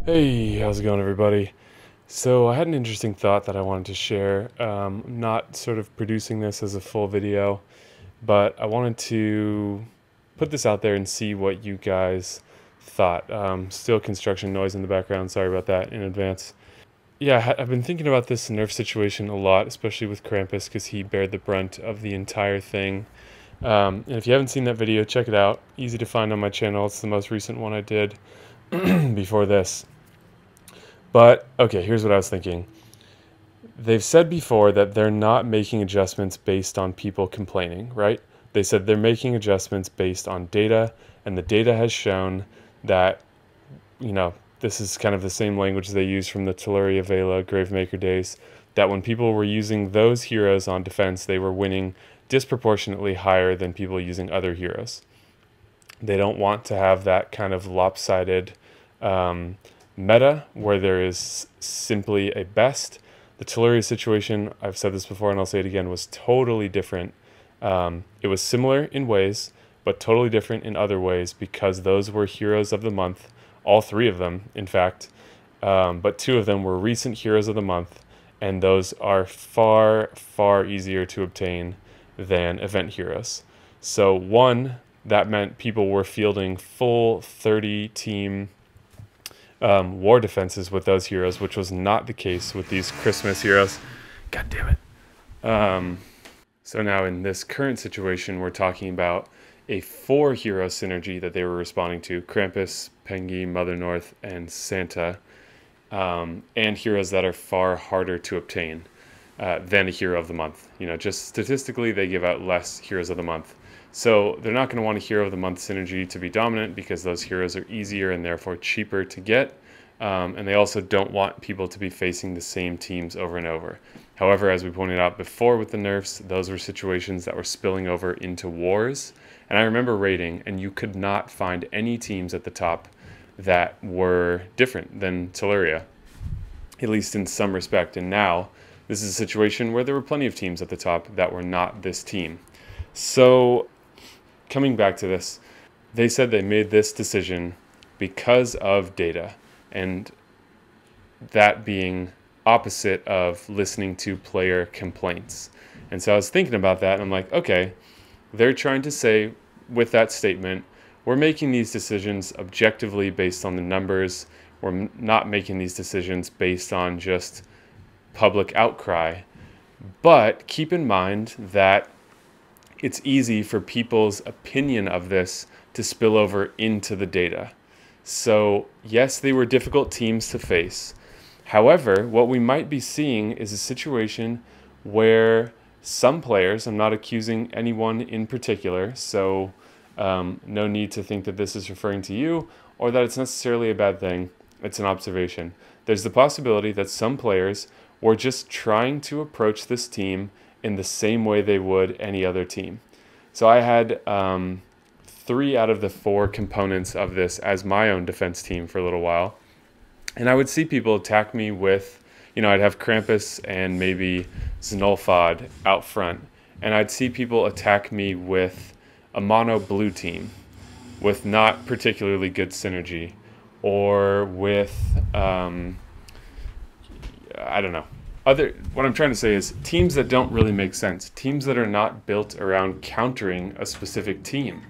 Hey, how's it going, everybody? So, I had an interesting thought that I wanted to share. Not sort of producing this as a full video, but I wanted to put this out there and see what you guys thought. Still construction noise in the background. Sorry about that in advance. Yeah, I've been thinking about this nerf situation a lot, especially with Krampus, because he bared the brunt of the entire thing. And if you haven't seen that video, check it out. Easy to find on my channel. It's the most recent one I did before this. But, okay, here's what I was thinking. They've said before that they're not making adjustments based on people complaining, right? They said they're making adjustments based on data, and the data has shown that, this is kind of the same language they use from the Teleria Vela Gravemaker days, that when people were using those heroes on defense, they were winning disproportionately higher than people using other heroes. They don't want to have that kind of lopsided meta where there is simply a best. The Teleria situation, I've said this before and I'll say it again, was totally different. It was similar in ways, but totally different in other ways because those were heroes of the month, all three of them, in fact. But two of them were recent heroes of the month, and those are far, far easier to obtain than event heroes. So one, that meant people were fielding full 30 team war defenses with those heroes, which was not the case with these Christmas heroes. God damn it. So now in this current situation, we're talking about a 4-hero synergy that they were responding to: Krampus, Pengi, Mother North, and Santa, and heroes that are far harder to obtain than a hero of the month. Just statistically, they give out less heroes of the month. So they're not going to want a hero of the month synergy to be dominant because those heroes are easier and therefore cheaper to get. And they also don't want people to be facing the same teams over and over. However, as we pointed out before with the nerfs, those were situations that were spilling over into wars. And I remember raiding, and you could not find any teams at the top that were different than Teleria, at least in some respect. And now this is a situation where there were plenty of teams at the top that were not this team. So coming back to this, they said they made this decision because of data, and that being opposite of listening to player complaints. And so I was thinking about that, and I'm like, okay, they're trying to say with that statement, we're making these decisions objectively based on the numbers. We're not making these decisions based on just public outcry. But keep in mind that it's easy for people's opinion of this to spill over into the data. So yes, they were difficult teams to face. However, what we might be seeing is a situation where some players, I'm not accusing anyone in particular, so no need to think that this is referring to you or that it's necessarily a bad thing. It's an observation. There's the possibility that some players were just trying to approach this team in the same way they would any other team. So I had 3 out of the 4 components of this as my own defense team for a little while. And I would see people attack me with, I'd have Krampus and maybe Znolfod out front. And I'd see people attack me with a mono blue team with not particularly good synergy, or with, I don't know. What I'm trying to say is teams that don't really make sense, teams that are not built around countering a specific team.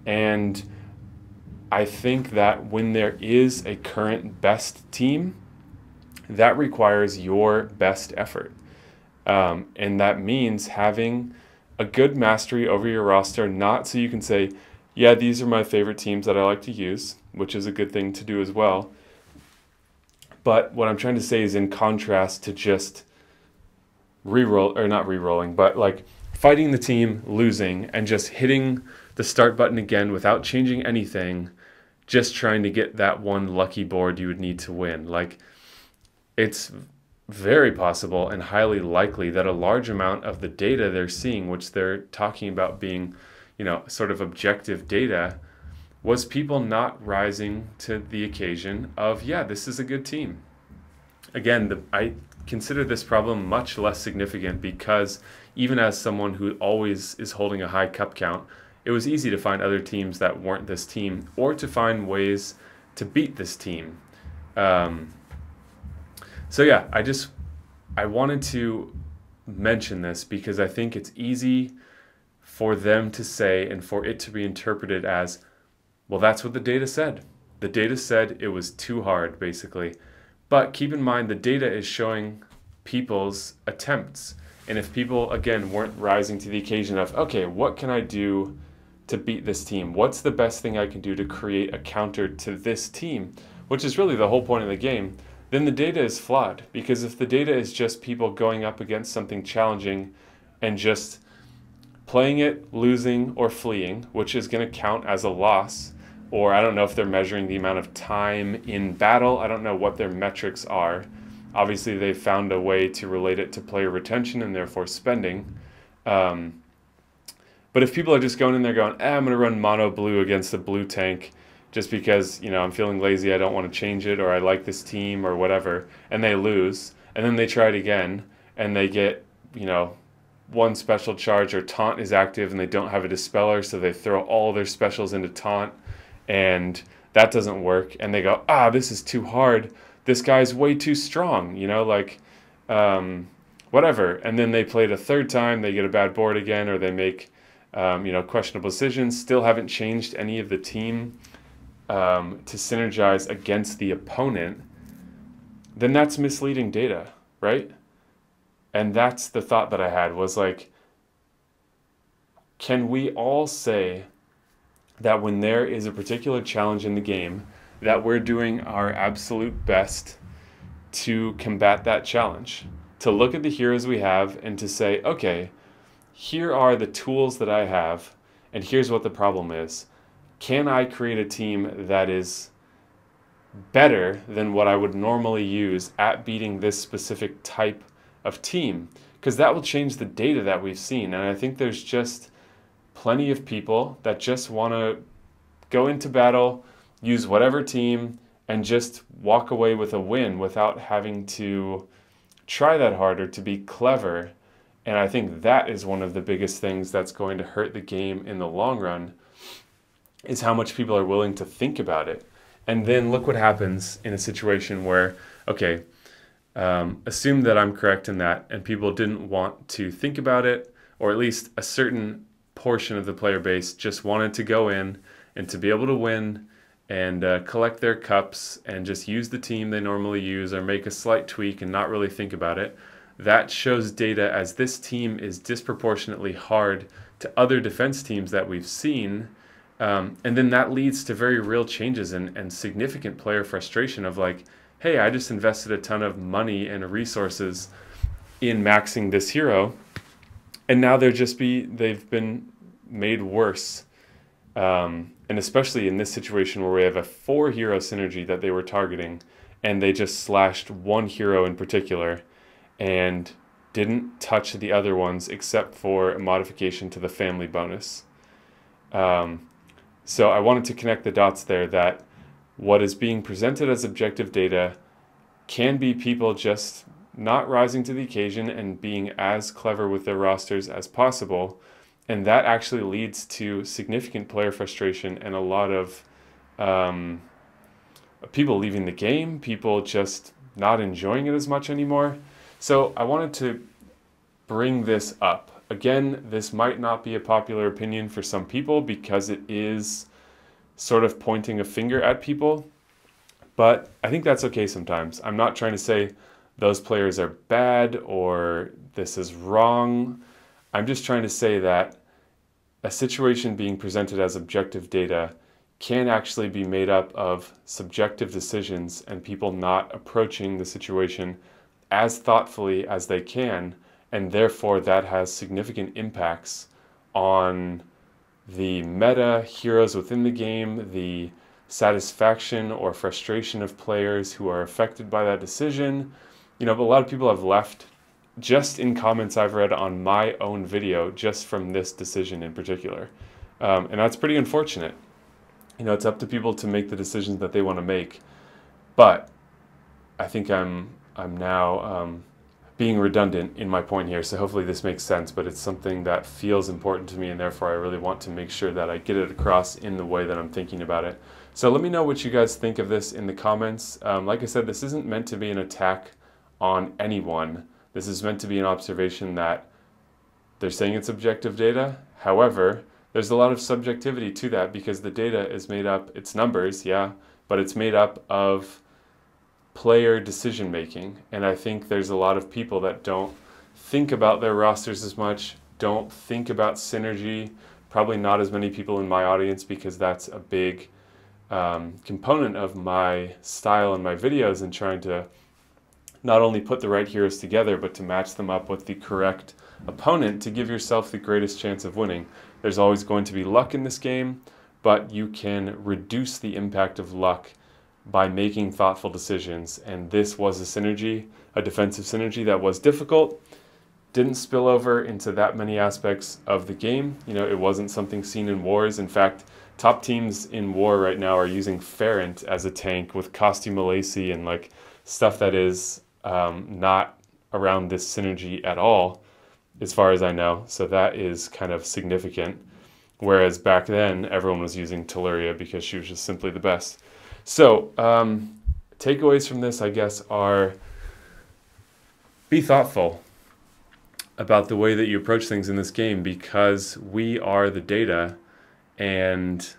And I think that when there is a current best team, that requires your best effort. And that means having a good mastery over your roster, not so you can say, yeah, these are my favorite teams that I like to use, which is a good thing to do as well. But what I'm trying to say is in contrast to just not re-rolling, but like fighting the team, losing, and just hitting the start button again without changing anything, just trying to get that one lucky board you would need to win. Like, it's very possible and highly likely that a large amount of the data they're seeing, which they're talking about being, sort of objective data, was people not rising to the occasion of, yeah, this is a good team. Again, I consider this problem much less significant because even as someone who always is holding a high cup count, it was easy to find other teams that weren't this team or to find ways to beat this team. Um, so yeah, I wanted to mention this because I think it's easy for them to say and for it to be interpreted as, well, that's what the data said. The data said it was too hard, basically. But keep in mind, the data is showing people's attempts. And if people, again, weren't rising to the occasion of, okay, what can I do to beat this team? What's the best thing I can do to create a counter to this team? Which is really the whole point of the game. Then the data is flawed. Because if the data is just people going up against something challenging and just playing it, losing, or fleeing, which is going to count as a loss, or I don't know if they're measuring the amount of time in battle. I don't know what their metrics are. Obviously, they've found a way to relate it to player retention and therefore spending. But if people are just going in there going, I'm going to run mono blue against a blue tank just because, I'm feeling lazy, I don't want to change it, or I like this team or whatever, and they lose, and then they try it again, and they get, one special charge, or taunt is active and they don't have a dispeller, so they throw all their specials into taunt, and that doesn't work, and they go, this is too hard, this guy's way too strong, whatever, and then they play it a third time, they get a bad board again, or they make questionable decisions, still haven't changed any of the team to synergize against the opponent, then that's misleading data, right? And that's the thought that I had, was like, can we all say that when there is a particular challenge in the game, that we're doing our absolute best to combat that challenge? To look at the heroes we have and to say, okay, here are the tools that I have, and here's what the problem is. Can I create a team that is better than what I would normally use at beating this specific type of team? Because that will change the data that we've seen. And I think there's just plenty of people that just want to go into battle, use whatever team, and just walk away with a win without having to try that hard or to be clever. And I think that is one of the biggest things that's going to hurt the game in the long run, is how much people are willing to think about it. And then look what happens in a situation where, okay, assume that I'm correct in that, and people didn't want to think about it, or at least a certain portion of the player base just wanted to go in and to be able to win and collect their cups and just use the team they normally use, or make a slight tweak and not really think about it. That shows data as this team is disproportionately hard to other defense teams that we've seen. And then that leads to very real changes and significant player frustration of like, hey, I just invested a ton of money and resources in maxing this hero, and now they've been made worse. And especially in this situation where we have a 4-hero synergy that they were targeting, and they just slashed one hero in particular and didn't touch the other ones except for a modification to the family bonus. So I wanted to connect the dots there, that what is being presented as objective data can be people just not rising to the occasion and being as clever with their rosters as possible. And that actually leads to significant player frustration and a lot of people leaving the game, people just not enjoying it as much anymore. So I wanted to bring this up. Again, this might not be a popular opinion for some people because it is sort of pointing a finger at people, but I think that's okay sometimes. I'm not trying to say those players are bad or this is wrong. I'm just trying to say that a situation being presented as objective data can actually be made up of subjective decisions and people not approaching the situation as thoughtfully as they can, and therefore that has significant impacts on the meta, heroes within the game, the satisfaction or frustration of players who are affected by that decision. But a lot of people have left just in comments I've read on my own video just from this decision in particular. And that's pretty unfortunate. It's up to people to make the decisions that they want to make. But I think I'm now being redundant in my point here, so hopefully this makes sense, but it's something that feels important to me, and therefore I really want to make sure that I get it across in the way that I'm thinking about it. So let me know what you guys think of this in the comments. Like I said, this isn't meant to be an attack on anyone. This is meant to be an observation that they're saying it's objective data. However, there's a lot of subjectivity to that because the data is made up, it's numbers, yeah, but it's made up of player decision making. And I think there's a lot of people that don't think about their rosters as much, don't think about synergy. Probably not as many people in my audience because that's a big component of my style and my videos, and trying to not only put the right heroes together, but to match them up with the correct opponent to give yourself the greatest chance of winning. There's always going to be luck in this game, but you can reduce the impact of luck by making thoughtful decisions. And this was a synergy, a defensive synergy that was difficult, didn't spill over into that many aspects of the game. You know, it wasn't something seen in wars. In fact, top teams in war right now are using Ferrant as a tank with costume Malacy and like stuff that is not around this synergy at all, as far as I know. So that is kind of significant. Whereas back then, everyone was using Telluria because she was just simply the best. So takeaways from this, I guess, are be thoughtful about the way that you approach things in this game, because we are the data and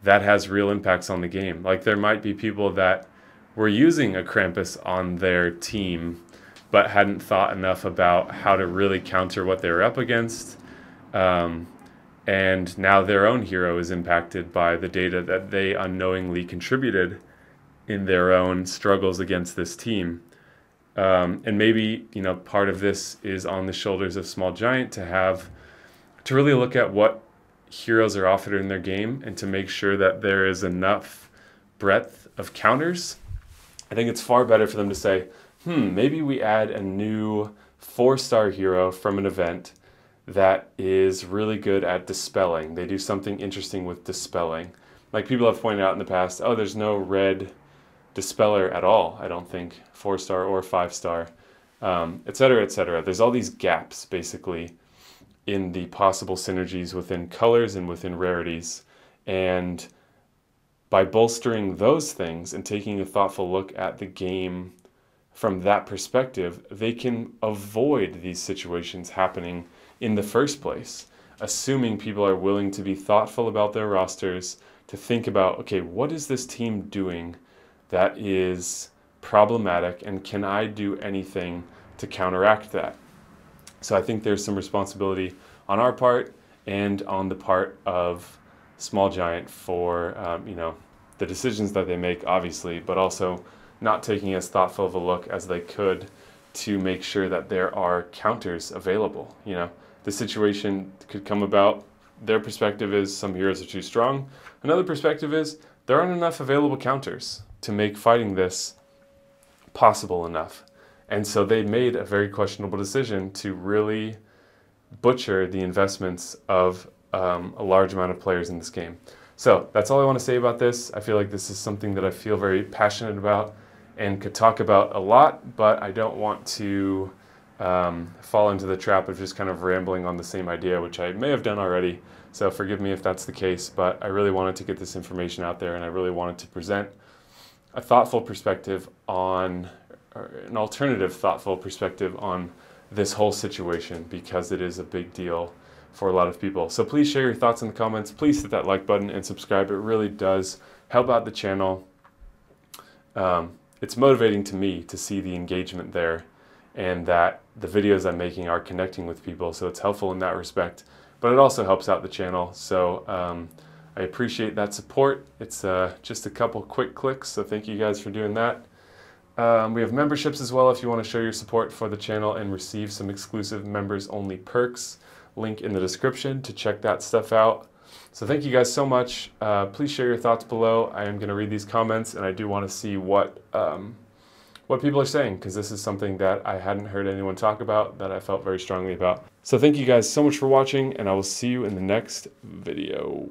that has real impacts on the game. Like, there might be people that were using a Krampus on their team but hadn't thought enough about how to really counter what they were up against. And now their own hero is impacted by the data that they unknowingly contributed in their own struggles against this team. And maybe, you know, part of this is on the shoulders of Small Giant to really look at what heroes are offered in their game and to make sure that there is enough breadth of counters. I think it's far better for them to say, maybe we add a new 4-star hero from an event that is really good at dispelling. They do something interesting with dispelling. Like people have pointed out in the past, oh, there's no red dispeller at all, I don't think, 4-star or 5-star, et cetera, et cetera. There's all these gaps, basically, in the possible synergies within colors and within rarities. And by bolstering those things and taking a thoughtful look at the game from that perspective, they can avoid these situations happening in the first place, assuming people are willing to be thoughtful about their rosters, to think about, okay, what is this team doing that is problematic, and can I do anything to counteract that? So I think there's some responsibility on our part and on the part of Small Giant for you know, the decisions that they make, obviously, but also not taking as thoughtful of a look as they could to make sure that there are counters available. You know, the situation could come about. Their perspective is some heroes are too strong. Another perspective is there aren't enough available counters to make fighting this possible enough. And so they made a very questionable decision to really butcher the investments of a large amount of players in this game. So that's all I want to say about this. I feel like this is something that I feel very passionate about and could talk about a lot, but I don't want to fall into the trap of just kind of rambling on the same idea, which I may have done already. So forgive me if that's the case, but I really wanted to get this information out there, and I really wanted to present a thoughtful perspective on, or an alternative thoughtful perspective on this whole situation, because it is a big deal for a lot of people. So please share your thoughts in the comments. Please hit that like button and subscribe. It really does help out the channel. It's motivating to me to see the engagement there and that the videos I'm making are connecting with people. So it's helpful in that respect, but it also helps out the channel. So I appreciate that support. It's just a couple quick clicks, so thank you guys for doing that. We have memberships as well if you want to show your support for the channel and receive some exclusive members only perks. Link in the description to check that stuff out. So thank you guys so much. Please share your thoughts below. I am going to read these comments, and I do want to see what people are saying, because this is something that I hadn't heard anyone talk about that I felt very strongly about. So thank you guys so much for watching, and I will see you in the next video.